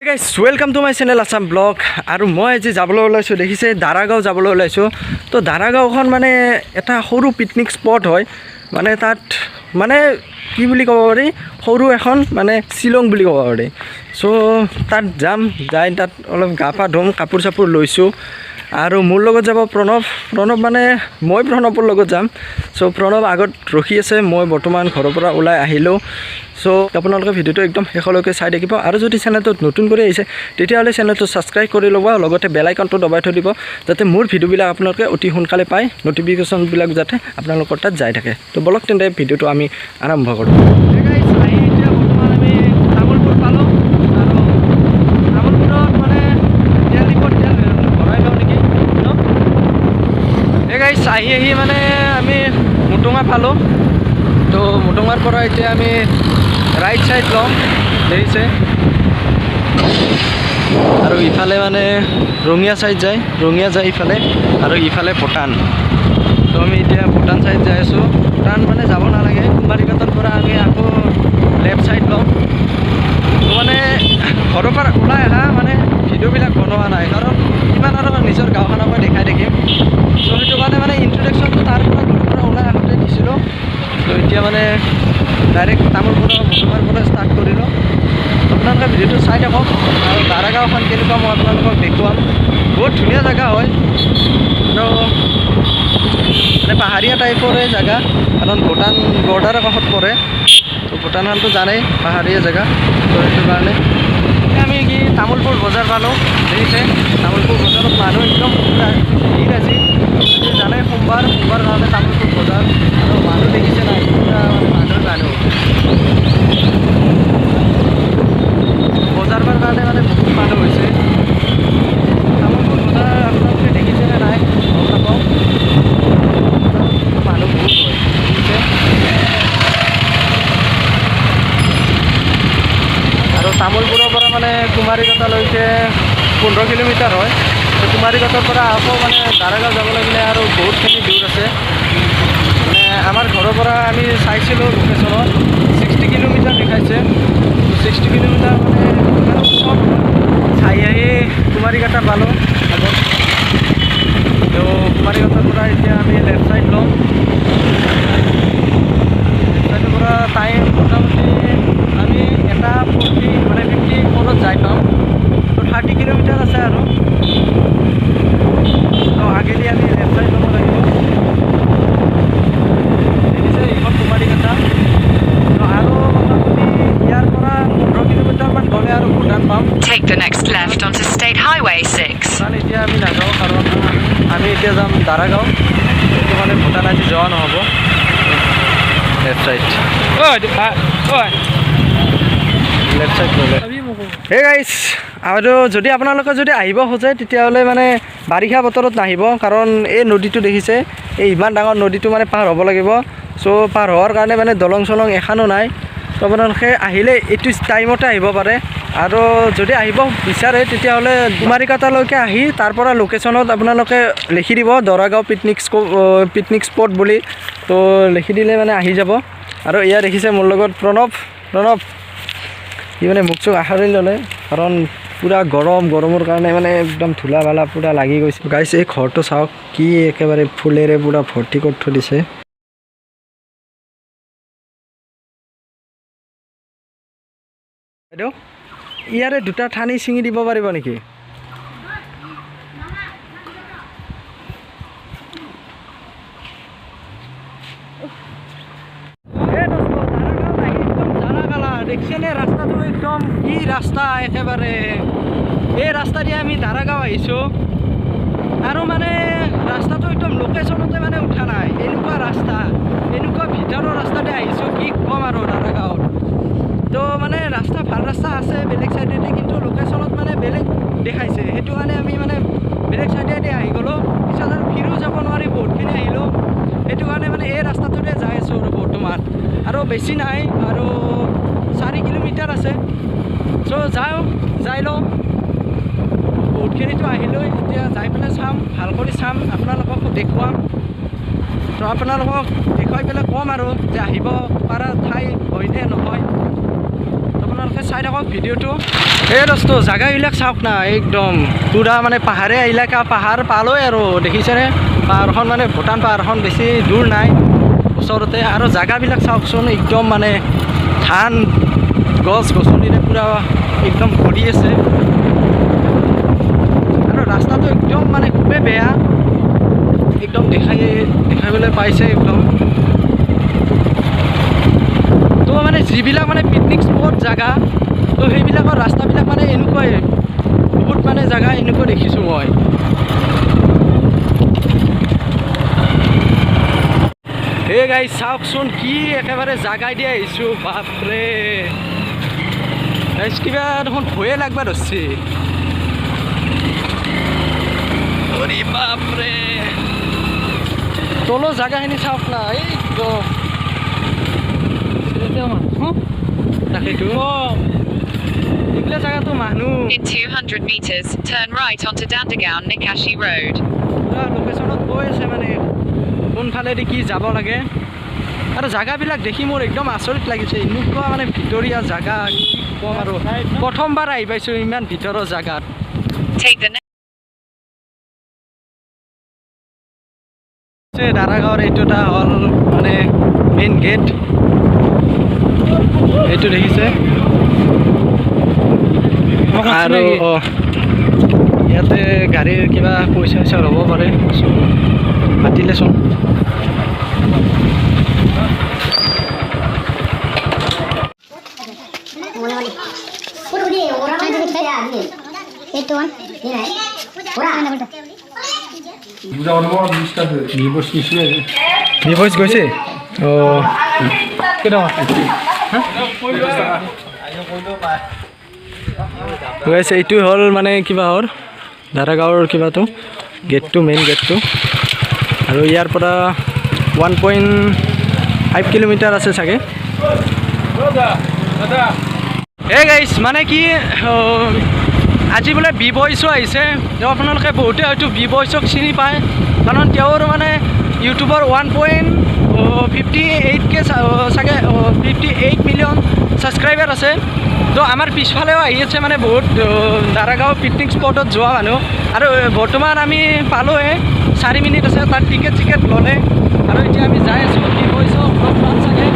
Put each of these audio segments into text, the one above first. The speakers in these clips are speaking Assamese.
guys, welcome to my channel Assam blog. আৰু মই আজি যাবলৈ ওলাইছো দেখিছে দাৰাগাঁও যাবলৈ ওলাইছো তো দাৰাগাঁওখন মানে এটা সৰু পিকনিক স্পট হয় মানে তাত মানে কি বুলি ক'ব পাৰি সৰু এখন মানে শিলং বুলি ক'ব পাৰি সো তাত যাম যাই তাত অলপ গা পা ধুম কাপোৰ চাপোৰ লৈছো আৰু মোৰ লগত যাব প্ৰণৱ মানে মই প্ৰণৱৰ লগত যাম সো প্ৰণৱ আগত ৰখি আছে মই বৰ্তমান ঘৰৰ পৰা ওলাই আহিলো সো আপোনালোকে ভিডিওটো একদম শেষলৈকে চাই দেখিব আৰু যদি চেনেলটো নতুন কৰি আহিছে তেতিয়াহ'লে চেনেলটো সাবস্ক্ৰাইব কৰি ল'ব লগতে বেল আইকনটো দবাই থৈ দিব যাতে মোৰ ভিডিওবিলাক আপোনালোকে অতি সোনকালে পায় নটিফিকেশনবিলাক যাতে আপোনালোকৰ তাত যাই থাকে তো বলক তেন্তে ভিডিওটো আমি আৰম্ভ কৰোঁ আহি মানে আমি মুটুঙা পালোঁ তো মুটুঙাৰ পৰা এতিয়া আমি ৰাইট সাইড লম দেখিছে আৰু ইফালে মানে ৰঙিয়া সাইড যায় ইফালে আৰু ইফালে ভূটান তো আমি এতিয়া ভূটান সাইড যাই আছোঁ ভূটান মানে যাব নালাগে কুমাৰীঘাটৰ পৰা আমি আকৌ লেফ্ট সাইড লম তো মানে ঘৰৰ পৰা ওলাই অহা মানে ভিডিঅ'বিলাক বনোৱা নাই কাৰণ ইমান আৰু নিজৰ গাঁওখনক দেখাই থাকিম তো সেইটো কাৰণে মানে ইন্ট্ৰডাকশ্যনটো তাৰ পৰা ঘৰৰ পৰা ওলাই আহোঁতে দিছিলোঁ তো এতিয়া মানে ডাইৰেক্ট তামোলপুৰৰ মুটুঙাৰ পৰা ষ্টাৰ্ট কৰিলোঁ আপোনালোকে ভিডিঅ'টো চাই থাকক আৰু দাৰাগাঁওখন কেনেকুৱা মই আপোনালোকক দেখুৱাম বহুত ধুনীয়া জেগা হয় আৰু মানে পাহাৰীয়া টাইপৰে জেগা কাৰণ ভূটান বৰ্ডাৰৰ কাষত পৰে তো ভূটানখনটো জানেই পাহাৰীয়া জেগা তো সেইটো কাৰণে আমি কি তামোলপুৰ বজাৰ পালোঁ দেখিছে তামোলপুৰ বজাৰত মানুহ একদম পুৰা ভিৰ আজি জানে সোমবাৰ কাৰণে তামোলপুৰ বজাৰ আৰু মানুহ দেখিছে নাই পুৰা মানে মানুহ বজাৰ কাৰণে মানে বহুত মানুহ হৈছে তামোলপুৰ বজাৰ আপোনালোকে দেখিছেনে নাই গম নাপাওঁ মানুহ বহুত হয় দেখিছে আৰু তামোলপুৰৰ পৰা মানে কুমাৰীঘাটলৈকে 15 কিলোমিটাৰ হয় তো কুমাৰীঘাটৰ পৰা আকৌ মানে দাৰাগাঁও যাব লাগিলে আৰু বহুতখিনি দূৰ আছে মানে আমাৰ ঘৰৰ পৰা আমি চাইছিলোঁ লোকেশ্যনত 60 কিলোমিটাৰ দেখাইছে 60 কিলোমিটাৰ মানে চব চাই আহি কুমাৰীঘাটা পালোঁ আগত তো কুমাৰীঘাটৰ পৰা এতিয়া আমি লেফ্ট ছাইড ল'ম লেফ্ট ছাইডৰ পৰা টাইম মোটামুটি আমি 1:40 মানে 54 যাই পাম তো 30 কিলোমিটাৰ আছে আৰু তো আগেদি আমি লেফ্ট ছাইড ল'ব লাগিব দেখিছে এইখন কুমাৰীঘাটা তো আৰু মোটামুটি ইয়াৰ পৰা 15 কিলোমিটাৰমান গ'লে আৰু ভূটান পাম Take the next left onto State Highway 6 Bhutan এতিয়া আমি নাযাওঁ কাৰণ আমি এতিয়া যাম দাৰাগাঁও সেইটো মানে ভূটান আজি যোৱা নহ'ব লেফ্ট ছাইড লেফ্ট ছাইড ল'লে হে গাইছ আৰু যদি আপোনালোকে যদি আহিব খোজে তেতিয়াহ'লে মানে বাৰিষা বতৰত নাহিব কাৰণ এই নদীটো দেখিছে এই ইমান ডাঙৰ নদীটো মানে পাৰ হ'ব লাগিব চ' পাৰ হোৱাৰ কাৰণে মানে দলং চলং এখনো নাই তো আপোনালোকে আহিলে এইটো টাইমতে আহিব পাৰে আৰু যদি আহিব বিচাৰে তেতিয়াহ'লে কুমাৰীঘাটালৈকে আহি তাৰ পৰা লোকেশ্যনত আপোনালোকে লিখি দিব দাৰাগাঁও পিকনিক স্পট বুলি তো লিখি দিলে মানে আহি যাব আৰু এয়া দেখিছে মোৰ লগত প্ৰণৱ সি মানে মুখ চুখ আহৰি ল'লে কাৰণ পুৰা গৰমৰ কাৰণে মানে একদম ধূলা বালা পুৰা লাগি গৈছে গাইছে এই ঘৰটো চাওক কি একেবাৰে ফুলেৰে পুৰা ভৰ্তি কৰি থৈ দিছে বাইদেউ ইয়াৰে দুটা ঠানি ছিঙি দিব পাৰিব নেকি দেখিছেনে ৰাস্তাটো একদম কি ৰাস্তা একেবাৰে এই ৰাস্তা দি আমি দাৰাগাঁও আহিছোঁ আৰু মানে ৰাস্তাটো একদম লোকেশ্যনতে মানে উঠা নাই এনেকুৱা ৰাস্তা এনেকুৱা ভিতৰৰ ৰাস্তাতে আহিছোঁ কি ক'ম আৰু দাৰাগাঁৱত তো মানে ৰাস্তা ভাল ৰাস্তা আছে বেলেগ চাইডেদি কিন্তু লোকেশ্যনত মানে বেলেগ দেখাইছে সেইটো কাৰণে আমি মানে বেলেগ চাইডেদি আহি গ'লোঁ পিছত আৰু ফিৰো যাব নোৱাৰি বহুতখিনি আহিলোঁ সেইটো কাৰণে মানে এই ৰাস্তাটোতে যাই আছোঁ আৰু বৰ্তমান আৰু বেছি নাই আৰু 4 কিলোমিটাৰ আছে চ' যাই লওঁ বহুতখিনিতো আহিলোঁ এতিয়া যাই পেলাই চাম ভাল কৰি চাম আপোনালোকক দেখুৱাম তো আপোনালোকক দেখুৱাই পেলাই ক'ম আৰু যে আহিব পৰা ঠাই হয়নে নহয় আপোনালোকে চাই থাকক ভিডিঅ'টো এই দোস্ত জাগাবিলাক চাওক না একদম পুৰা মানে পাহাৰীয়া এলেকা পাহাৰ পালৈ আৰু দেখিছেনে পাহাৰখন মানে ভূটান পাহাৰখন বেছি দূৰ নাই ওচৰতে আৰু জাগাবিলাক চাওকচোন একদম মানে ধান গছ গছনিৰে পুৰা একদম ভৰি আছে আৰু ৰাস্তাটো একদম মানে খুবেই বেয়া একদম দেখাবলৈ পাইছে একদম তো মানে যিবিলাক মানে পিকনিক স্পট জাগা তো সেইবিলাকৰ ৰাস্তাবিলাক মানে এনেকুৱাই বহুত মানে জাগা এনেকুৱা দেখিছোঁ মই হে গাইজ চাওকচোন কি একেবাৰে জাগাই দি আহিছোঁ বাপৰে গাইজ কিবা দেখোন ভয়ে লাগবা ধৰছি অৰে বাপৰে তলৰ জাগাখিনি চাওক না একদম তাকেইতো এইবিলাক জাগাটো মানুহ In 200 meters, turn right onto Daragaon, Nikashi Road. পুৰা লোকেশ্যনত গৈ আছে মানে কোনফালেদি কি যাব লাগে আৰু জাগাবিলাক দেখি মোৰ একদম আচৰিত লাগিছে এনেকুৱা মানে ভিতৰীয়া জাগা কি ক'ম আৰু প্ৰথমবাৰ আহি পাইছোঁ ইমান ভিতৰৰ জাগাত Take the দাৰাগাঁৱৰ এইটো এটা হ'ল মানে মেইন গেট এইটো দেখিছে আৰু ইয়াতে গাড়ীৰ কিবা পইচা চইচা ল'ব পাৰে মাতিলেচোন নিভইচ গৈছে অঁ গৈছে এইটো হ'ল মানে কিবা হ'ল দাৰাগাঁৱৰ কিবাটো গেটটো মেইন গেটটো আৰু ইয়াৰ পৰা 1.5 কিলোমিটাৰ আছে চাগে এই গাইছ মানে কি আজি বোলে বি বইছো আহিছে আপোনালোকে বহুতে হয়তো বি বইচক চিনি পায় কাৰণ তেওঁৰ মানে ইউটিউবৰ 1.58K চাগে 58 মিলিয়ন ছাবস্ক্ৰাইবাৰ আছে তো আমাৰ পিছফালেও আহি আছে মানে বহুত দাৰাগাঁও পিকনিক স্পটত যোৱা মানুহ আৰু বৰ্তমান আমি পালোঁহে 4 মিনিট আছে তাত টিকেট ল'লে আৰু এতিয়া আমি যাই আছোঁ কি কৈছোঁ অলপমান চাগে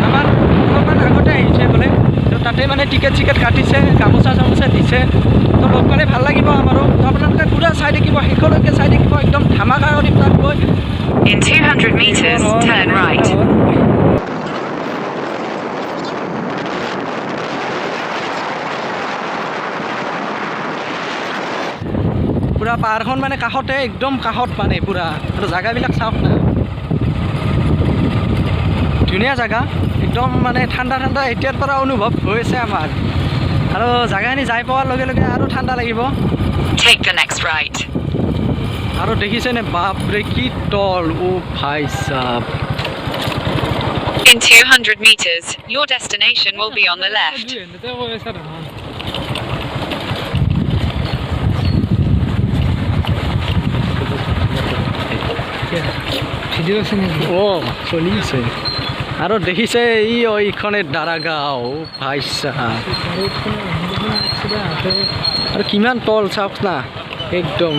আমাৰ অলপমান আগতে আহিছে বোলে তো তাতে মানে টিকেট কাটিছে গামোচা চামোচা দিছে তো লগ পালে ভাল লাগিব আমাৰো তো আপোনালোকে পুৰা চাই থাকিব শেষলৈকে চাই থাকিব একদম ধামাকা কৰি তাত গৈ In 200 meters, turn right. পুৰা পাহাৰখন মানে কাষতে একদম কাষত মানে পুৰা আৰু জাগাবিলাক চাওক না ধুনীয়া জাগা একদম মানে ঠাণ্ডা এতিয়াৰ পৰা অনুভৱ হৈছে আমাৰ আৰু জাগাখিনি যাই পোৱাৰ লগে লগে আৰু ঠাণ্ডা লাগিব Take the next right. আৰু দেখিছেনে বাপৰে কি তল অ' ভাই sub In 200 meters, your destination will be on the left. অঁ চলিছে আৰু দেখিছে এইখনে দাৰাগাঁও ভাই সাব আৰু কিমান তল চাওক না একদম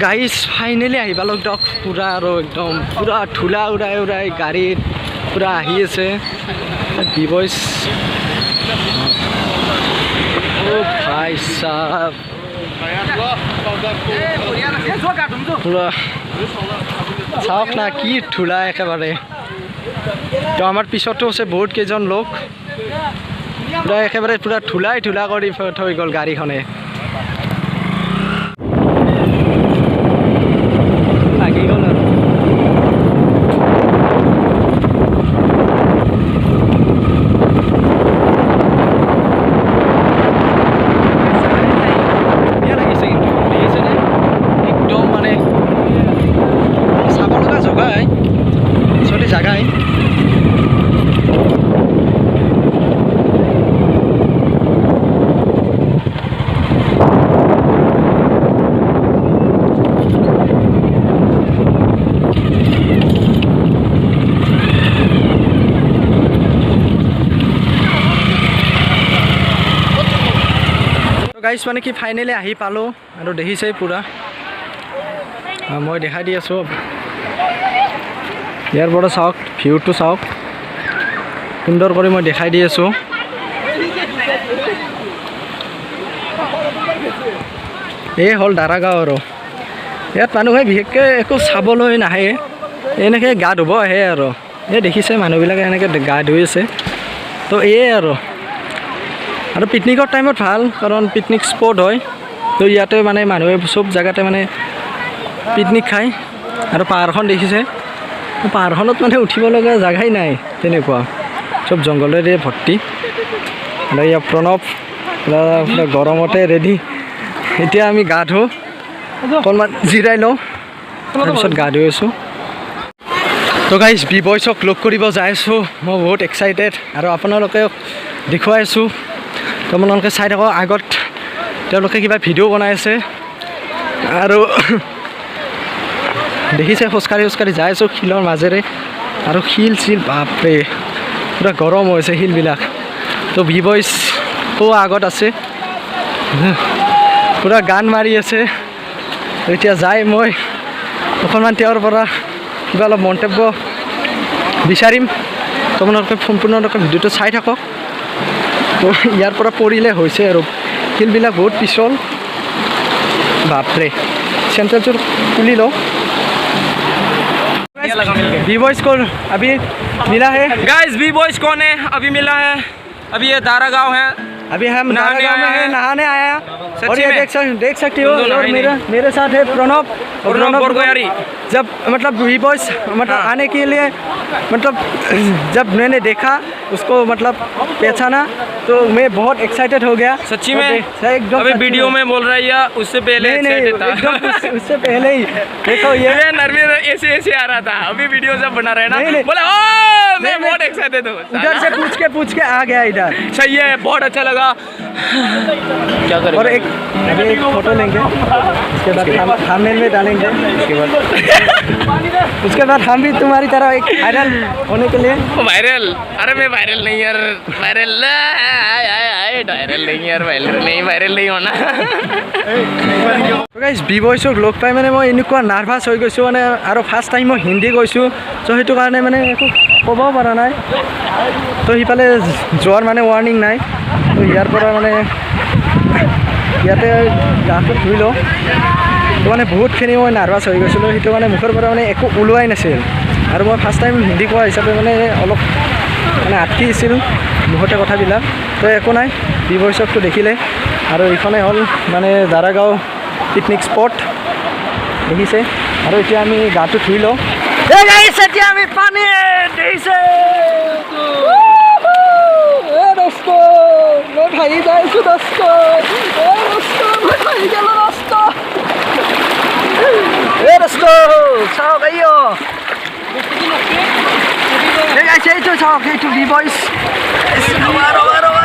গাইজ ফাইনেলি আহি পালোঁ দিয়ক পুৰা আৰু একদম পুৰা ধূলা উৰাই গাড়ীত পুৰা আহি আছে বিবইচ অ' ভাই সাব পুৰা চাওক না কি ধূলা একেবাৰে তো আমাৰ পিছতো আছে বহুত কেইজন লোক পুৰা একেবাৰে পুৰা ধূলা কৰি থৈ গ'ল গাড়ীখনে লাগি গ'ল আৰু জাগাই গাইছ মানে কি ফাইনেলি আহি পালোঁ আৰু দেখিছেই পূৰা মই দেখাই দি আছোঁ ইয়াৰ পৰা চাওক ভিউটো চাওক সুন্দৰ কৰি মই দেখাই দি আছোঁ এই হ'ল দাৰাগাঁও আৰু ইয়াত মানুহে বিশেষকৈ একো চাবলৈ নাহে এনেকৈ গা ধুব আহে আৰু এই দেখিছে মানুহবিলাকে এনেকৈ গা ধুই আছে তো এয়ে আৰু পিকনিকৰ টাইমত ভাল কাৰণ পিকনিক স্পট হয় তো ইয়াতে মানে মানুহে চব জেগাতে মানে পিকনিক খায় আৰু পাহাৰখন দেখিছে পাহাৰখনত মানে উঠিব লগা জেগাই নাই তেনেকুৱা চব জংঘলেৰে ভৰ্তি আৰু ইয়াৰ প্ৰণৱ গৰমতে ৰেডি এতিয়া আমি গা ধুওঁ অকণমান জিৰাই লওঁ তাৰপিছত গা ধুই আছোঁ তো গাইজ বি বয়ছক লগ কৰিব যাই আছোঁ মই বহুত এক্সাইটেড আৰু আপোনালোকে দেখুৱাই আছোঁ তো আপোনালোকে চাই থাকক আগত তেওঁলোকে কিবা ভিডিঅ' বনাই আছে আৰু দেখিছে খোজকাঢ়ি যাই আছোঁ শিলৰ মাজেৰে আৰু শিল চিল বাপৰে পূৰা গৰম হৈছে শিলবিলাক তো বি বয়ছো আগত আছে পূৰা গান মাৰি আছে এতিয়া যাই মই অকণমান তেওঁৰ পৰা কিবা অলপ মন্তব্য বিচাৰিম আপোনালোকে সম্পূৰ্ণৰূপে ভিডিঅ'টো চাই থাকক তো ইয়াৰ পৰা পৰিলে হৈছে আৰু শিলবিলাক বহুত পিছল বাপৰে চেণ্ট্ৰেলযোৰ খুলি লওঁ बी बॉयज को अभी मिला है गाइस बी बॉयज कौन है अभी मिला है अभी ये दारागांव है अभी हम दारागांव में हैं नहाने आया और ये देख सकती हो और मेरे साथ है प्रणव और प्रणव जब मतलब बी बॉयज मतलब आने के लिए मतलब जब मैंने देखा उसको मतलब पहचाना तो मैं बहुत एक्साइटेड हो गया सच्ची में एकदम अभी वीडियो में बोल रही है उससे पहले एक्साइटेड था उससे पहले ही देखो ये नर्मी ऐसे आ रहा था अभी वीडियो जब बना रहे ना बोला ओ मैं बहुत एक्साइटेड हूँ उधर से पूछ के आ गया इधर सही है बहुत अच्छा लगा क्या करें और अभी एक फोटो लेंगे उसके बाद थंबनेल में डालेंगे उसके बाद हम भी तुम्हारी तरह एक वायरल होने के लिए वायरल अरे मैं वायरल नहीं यार वायरल नहीं होना गाइस बी बॉयसक লগ পাই মানে মই এনেকুৱা নাৰ্ভাছ হৈ গৈছোঁ মানে আৰু ফাৰ্ষ্ট টাইম মই হিন্দী কৈছোঁ তো সেইটো কাৰণে মানে একো ক'ব পৰা নাই তো সিফালে যোৱাৰ মানে ৱাৰ্ণিং নাই তো ইয়াৰ পৰা মানে ইয়াতে গাটো ধুই লওঁ তো মানে বহুতখিনি মই নাৰ্ভাছ হৈ গৈছিলোঁ সেইটো মানে মুখৰ পৰা মানে একো ওলোৱাই নাছিল আৰু মই ফাৰ্ষ্ট টাইম হিন্দী কোৱা হিচাপে মানে অলপ মানে আটকি আছিল মুখতে কথাবিলাক তো একো নাই বি বয়ছকটো দেখিলে আৰু এইখনে হ'ল মানে দাৰাগাঁও পিকনিক স্পট দেখিছে আৰু এতিয়া আমি গাটো ধুই লওঁ এতিয়া আমি পানী দেখিছে মই ভাগি যাইছোঁ চাওক এইটো চাওক এইটো বি বয়ছ ৰবা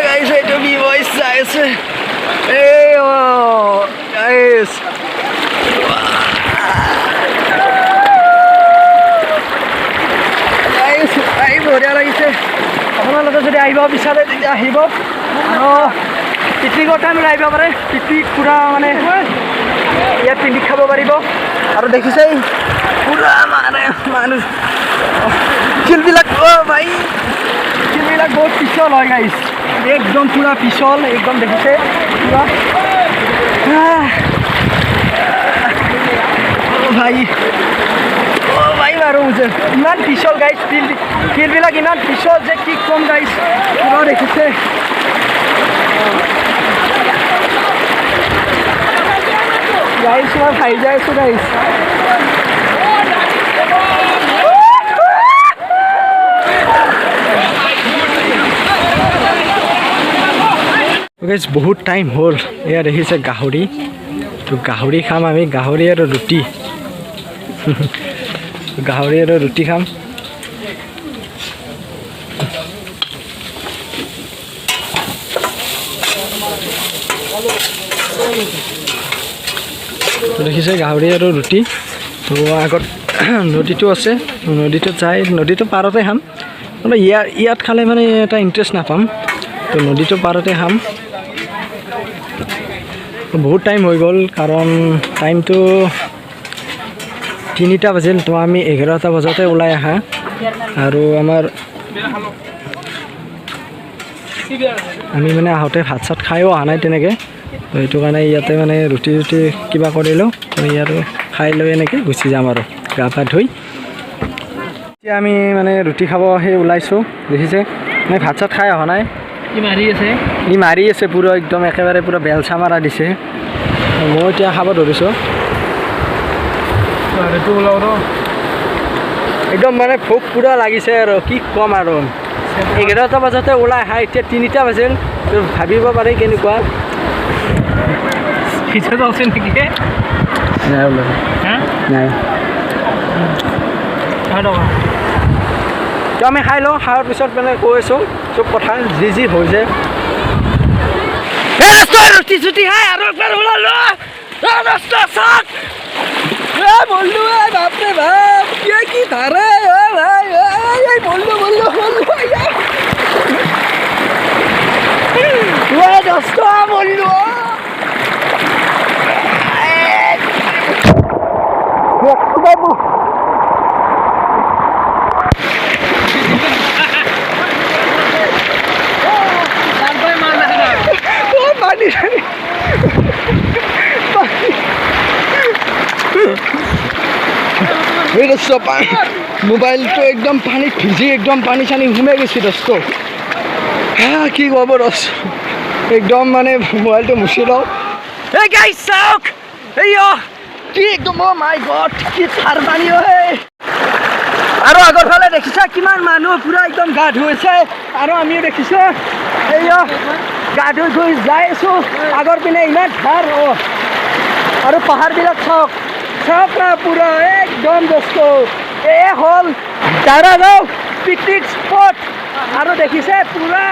গাইছ এইটো বি বয়ছ চাই আছে গাইছ বঢ়িয়া লাগিছে আপোনালোকে যদি আহিব বিচাৰে তেতিয়া আহিব আৰু পিকনিকৰ টাইমত আহিব পাৰে পিকনিক পূৰা মানে ইয়াত পিকনিক খাব পাৰিব আৰু দেখিছেই পূৰা মানে মানুহ শিলবিলাক ভাই শিলবিলাক বহুত পিছল হয় গাইছ একদম পূৰা পিছল একদম দেখিছে পূৰা ভাই বাৰু ইমান পিছল গাইছ শিলবিলাক ইমান পিছল যে কি কম গাইছ পূৰা দেখিছে গাইছ মই ভাই যাই আছোঁ গাইছ গাইছ বহুত টাইম হ'ল এয়া দেখিছে গাহৰি তো গাহৰি খাম আমি গাহৰি আৰু ৰুটি গাহৰি আৰু ৰুটি খাম দেখিছে গাহৰি আৰু ৰুটি তো আগত নদীটো আছে নদীটো যাই নদীটো পাৰতে খাম ইয়াত খালে মানে এটা ইণ্টাৰেষ্ট নাপাম তো নদীটো পাৰতে খাম বহুত টাইম হৈ গ'ল কাৰণ টাইমটো 3টা বাজিল তো আমি 11টা বজাতে ওলাই আহা আৰু আমাৰ আমি মানে আহোঁতে ভাত চাত খাইও অহা নাই তেনেকৈ তো সেইটো কাৰণে ইয়াতে মানে ৰুটি কিবা কৰিলোঁ তো ইয়াত খাই লৈ এনেকৈ গুচি যাম আৰু গা পা ধুই এতিয়া আমি মানে ৰুটি খাব সেই ওলাইছোঁ দেখিছে মানে ভাত চাত খাই অহা নাই ই মাৰি আছে পুৰা একদম একেবাৰে পুৰা বেলচা মাৰা দিছে মই এতিয়া খাব ধৰিছোঁ একদম মানে ভোক পুৰা লাগিছে আৰু কি ক'ম আৰু 11টা বজাতে ওলাই আহা এতিয়া 3টা বাজিল ভাবিব পাৰি কেনেকুৱা নাই তো আমি খাই লওঁ খাওয়াৰ পিছত মানে কৈ আছোঁ চব কথা যি হৈছে ৰুটি চুটি খাই আৰু একবাৰ ওলালো বললো বাপরে বাপ কি ধারে বললো বললো বাবু মোবাইলটো একদম পানীত ভিজি একদম পানী চানী সোমাই গৈছে দোস্ত কি ক'ব দোস্ত একদম মানে মোবাইলটো মুচি লওঁ এই গাইছ চাওক এই কি একদম মাই গড কি থাৰ পানী আৰু আগৰ ফালে দেখিছা কিমান মানুহ পুৰা একদম গা ধুইছে আৰু আমিও দেখিছোঁ এই গা ধুই যাই আছোঁ আগৰ পিনে ইমান ধাৰ আৰু পাহাৰবিলাক চাওক না পুৰা একদম দোস্ত হ'ল দাৰাগাঁও পিকনিক স্পট আৰু দেখিছে পুৰা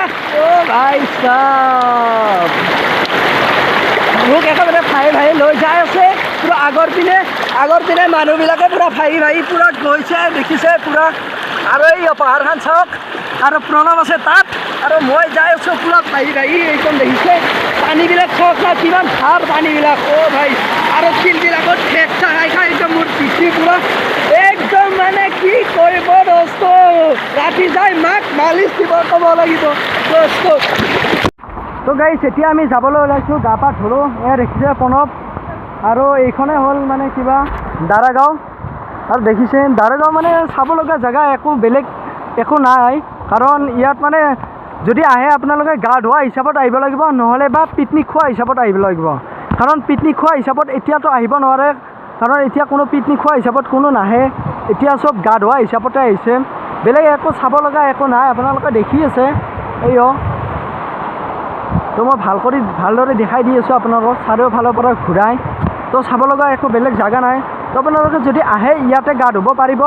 ভাই চাওক মোক একেবাৰে ভাই লৈ যাই আছে পুৰা আগৰ পিনে মানুহবিলাকে পুৰা ভাই পুৰা গৈছে দেখিছে পুৰা আৰু এই পাহাৰখন চাওক আৰু প্ৰণৱ আছে তাত আৰু মই যাই আছোঁ পুৰা ভাই একদম দেখিছে পানীবিলাক চাওক না কিমান ভাল পানীবিলাক ভাই আৰু শিলবিলাকত ঠেকচা খাই একদম মোৰ পিঠি পুৰা একদম মানে কি কৰিব দোস্ত ৰাতি যাই মাক মালিচ দিব ক'ব লাগিব দোস্ত তো গাইছ এতিয়া আমি যাবলৈ ওলাইছোঁ গা পা ধুলোঁ দেখিছে প্ৰণৱ আৰু এইখনে হ'ল মানে কিবা দাৰাগাঁও আৰু দেখিছে দাৰাগাঁও মানে চাব লগা জেগা একো বেলেগ একো নাই কাৰণ ইয়াত মানে যদি আহে আপোনালোকে গা ধোৱা হিচাপত আহিব লাগিব নহ'লে বা পিকনিক খোৱা হিচাপত আহিব লাগিব কাৰণ পিকনিক খোৱা হিচাপত এতিয়াতো আহিব নোৱাৰে কাৰণ এতিয়া কোনো পিকনিক খোৱা হিচাপত কোনো নাহে এতিয়া চব গা ধোৱা হিচাপতে আহিছে বেলেগ একো চাব লগা একো নাই আপোনালোকে দেখি আছে এই তো মই ভালদৰে দেখাই দি আছোঁ আপোনালোকক চাৰিওফালৰ পৰা ঘূৰাই তো চাব লগা একো বেলেগ জেগা নাই তো আপোনালোকে যদি আহে ইয়াতে গা ধুব পাৰিব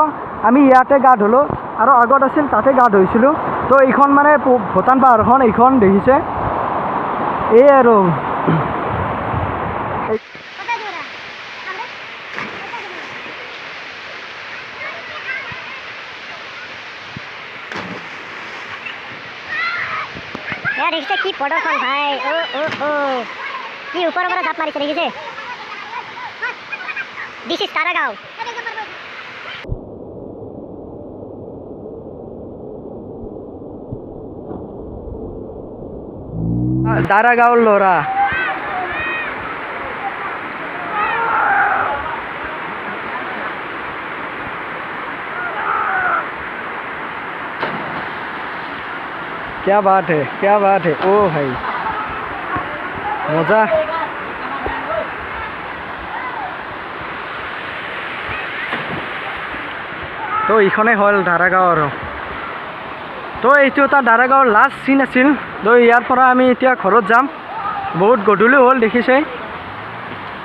আমি ইয়াতে গা ধুলোঁ আৰু আগত আছিল তাতে গা ধুইছিলোঁ তো এইখন মানে ভূটান পাহাৰখন এইখন দেখিছে এই আৰু দেখিছে কি প্ৰদৰ্শন ভাই কি ওপৰৰ পৰা জাপ মাৰিছে দেখিছে দিছ ইজ দাৰাগাঁও দাৰাগাঁৱৰ ল'ৰা क्या बात है ओ भाई मजा তো এইখনে হ'ল দাৰাগাঁৱৰ তো এইটো এটা দাৰাগাঁৱৰ লাষ্ট চিন আছিল তো ইয়াৰ পৰা আমি এতিয়া ঘৰত যাম বহুত গধূলি হ'ল দেখিছে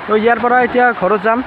তো ইয়াৰ পৰা এতিয়া ঘৰত যাম